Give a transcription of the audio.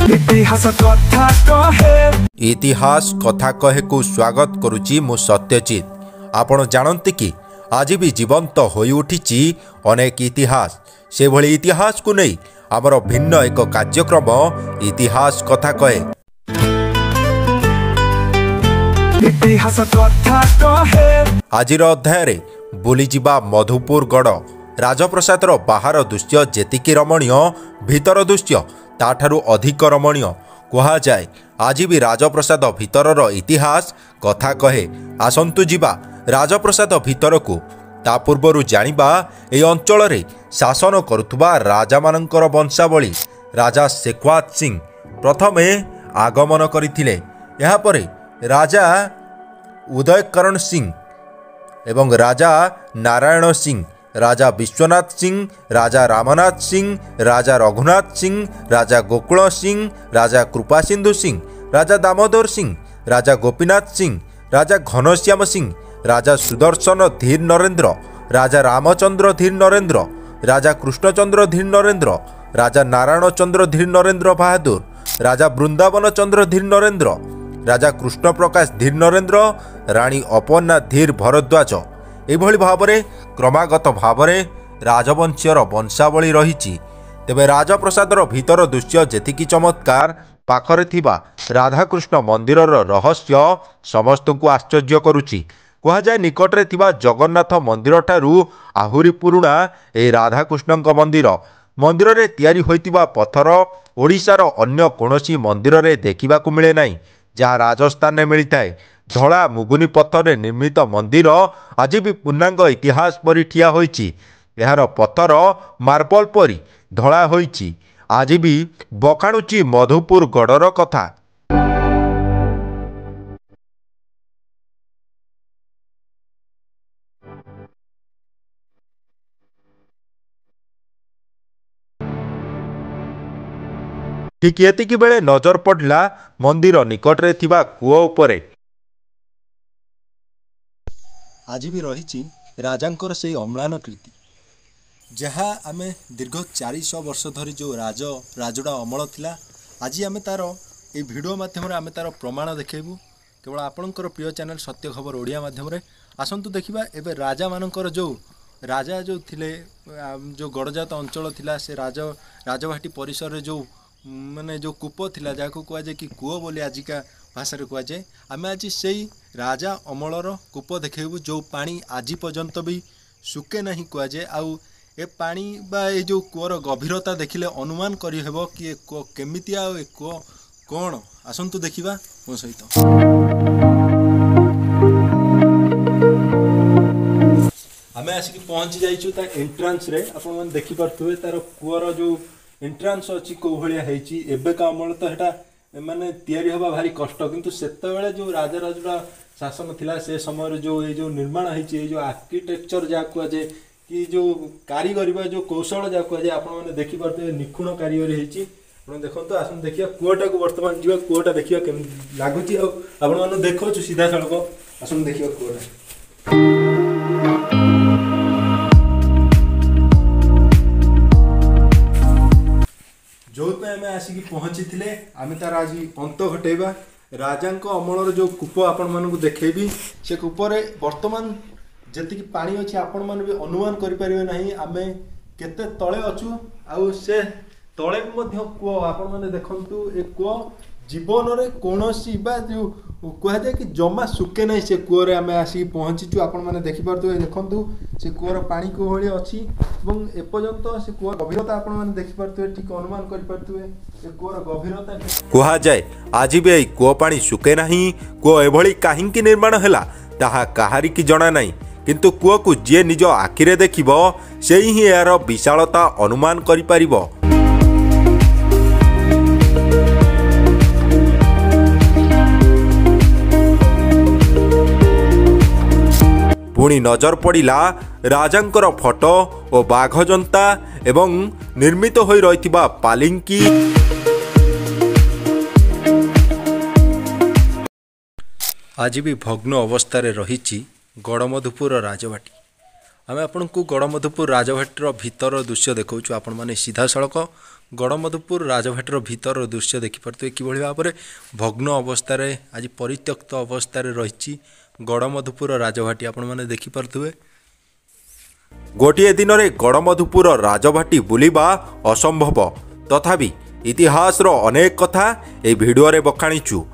इतिहास कथा कहे को स्वागत करुची मु सत्यजित। आपण जानते कि आज भी जीवंत होई उठिची अनेक इतिहास। से भली इतिहास को नहीं आमर भिन्न एक कार्यक्रम इतिहास कथा कहे। आजिर अध्याय बुलीजिबा मधुपुर गढ़ राजप्रसादर बाहर दृश्य जेतिकी रमणीय भितर दृश्य ताठारु अधिक रमणीय कहा जाए। आज भी राजप्रसाद भितरर इतिहास कथा कहे। आसंतु जिबा राजप्रसाद भितर को ता पूर्वरु जानिबा ए अंचल रे शासन करुथुबा राजा मानकर वंशावली। राजा शेखवात सिंह प्रथमे आगमन करथिले। यहाँ परे राजा उदयकरण सिंह एवं राजा नारायण सिंह, राजा विश्वनाथ सिंह, राजा रामनाथ सिंह, राजा रघुनाथ सिंह, राजा गोकुल सिंह, राजा कृपा सिंधु सिंह, राजा दामोदर सिंह, राजा गोपीनाथ सिंह, राजा घनश्याम सिंह, राजा सुदर्शन धीर नरेंद्र, राजा रामचंद्र धीर नरेंद्र, राजा कृष्णचंद्र धीर नरेंद्र, राजा नारायण चंद्र धीर नरेंद्र बहादुर, राजा वृंदावन चंद्र धीर नरेंद्र, राजा कृष्ण प्रकाश धीर नरेंद्र, राणी अपर्णा धीर भरद्वाज। एभली भावरे क्रमागत भावरे राजवंशीयर वंशावली रही। तेबे राजप्रसादर भीतर दृश्य जेतिकी चमत्कार पाखरे थिबा राधाकृष्ण मंदिरर रहस्य समस्त को आश्चर्य करुची। कहा जाए निकटरे थिबा जगन्नाथ मंदिर ठारू आहुरी पुरुणा ए राधाकृष्णଙ୍କ मंदिर। मंदिर रे तैयारी होइतिबा पत्थर ओडिशार अन्य कोनोसी मंदिर रे देखिबाकू मिले नाही, जहाँ राजस्थान में मिलता है। धड़ा मुगुनी पत्थर निर्मित मंदिर आज भी पूर्णांग इतिहास परी ठिया होइछि। यार पत्थर मार्बल परी धड़ा होइछि। आज भी बखाणुची मधुपुर गढ़र कथा। ठीक एतिकी बेले नजर पड़ला मंदिर निकटरे थिबा कूओ उपरे। आज भी रही राजांकर से अम्लान कृति, जहाँ आम दीर्घ 400 वर्ष धरी जो राजड़ा अमल थिला। आज आम तार ये भिडियो माध्यम आम तार प्रमाण देखेबू केवल आपणकर प्रिय चैनल सत्य खबर ओडिया माध्यम। आसतु देखा एवं राजा मानकर जो राजा जो थिले जो गड़जात अंचल थिला से राजभाटी परिसर रे जो माने जो कूप थिला जाको कुआ जाए कि कूओ बोली आजिका भाषा कुआ जाए। आम आज से राजा अमलर कूप देखेबू जो पानी आज पर्यंत भी सुके नहीं कुआ जाए। आउ ए पानी बा ए जो कूअर गभीरता देखिले अनुमान करी हेबो कि केमिति आ ए कूओ कोन। आसंतु देखिबा मो सहित। आमे आसिक पहुंची जाइछु ता एंट्रेंस रे। आपण मन देखि परथुवे तार कूअर जो एंट्रेंस अछि को भलिया हेछि। एबे का अमल तो हेटा माने तैयारी हवा भारी कष्ट, किंतु सेते बेले जो राजा शासन थिला से समय जो ये जो निर्माण हेछि, ये जो आर्किटेक्चर जा कुआ जे कि जो कारीगरी बा जो कौशल जा कुआ जे आपण माने देखि परथुवे निखुण कारीगरी हेछि। आपण देखंतु आसन देखिया कूओटा को वर्तमान जीवा कूओटा देखिया केम लागुची। आपण माने देखो छु सीधा सड़क आसन देखिया कूओटा। जो आम आसिक पहुँची थे आम तार आज अंत घटेबा। राजा अमलर जो कूप आपण मानक देखेबी से कूपरे वर्तमान जी पानी अच्छी आपण मैंने भी अनुमान करें ना आम केते तले अच्छु। आउ से तले भी कूओ आपण मैंने देखु ए कूओ जीवन रे कौनसी बा जो कह जाए कि जमा सुके नहीं से कूअरे आम आसिक पहुँचीचु। आपण मैंने देखिपे देखु से कूअर पानी को भाई अच्छी और एपर्यंत से कूअर गभीरता आपण मैंने देखिपे ठीक अनुमान करें कूअर गभीरता कहा जाए। आज भी कूओ पानी सुके नहीं। कूओ एभली काहिंकी निर्माण हैला ताहा काहारी की जणा नहीं, किंतु कूओ को जे निज आखिरे देखिबो से ही यार विशालता अनुमान करि परिबो। पुणी नजर पड़ा राजांकर फोटो और बाघ जंता एवं निर्मित हो रही पालिंकी। आज भी भग्न अवस्था रही गड़मधुपुर राजभाटी। आम आपन को गड़मधुपुर राजभाटीर भीतर दृश्य देखा आपण मैंने सीधा सड़क गड़मधुपुर राजभाटीर भीतर दृश्य देखिपे कि भाव में भग्न अवस्था आज परित्यक्त अवस्था रही गड़मधुपुर राजभाटी आपण मैंने देखिपे। गोटे दिन में गड़मधुपुर राजभाटी बुलिबा असंभव तथापि इतिहासर अनेक कथा ए भिडियो रे बखाणीचु।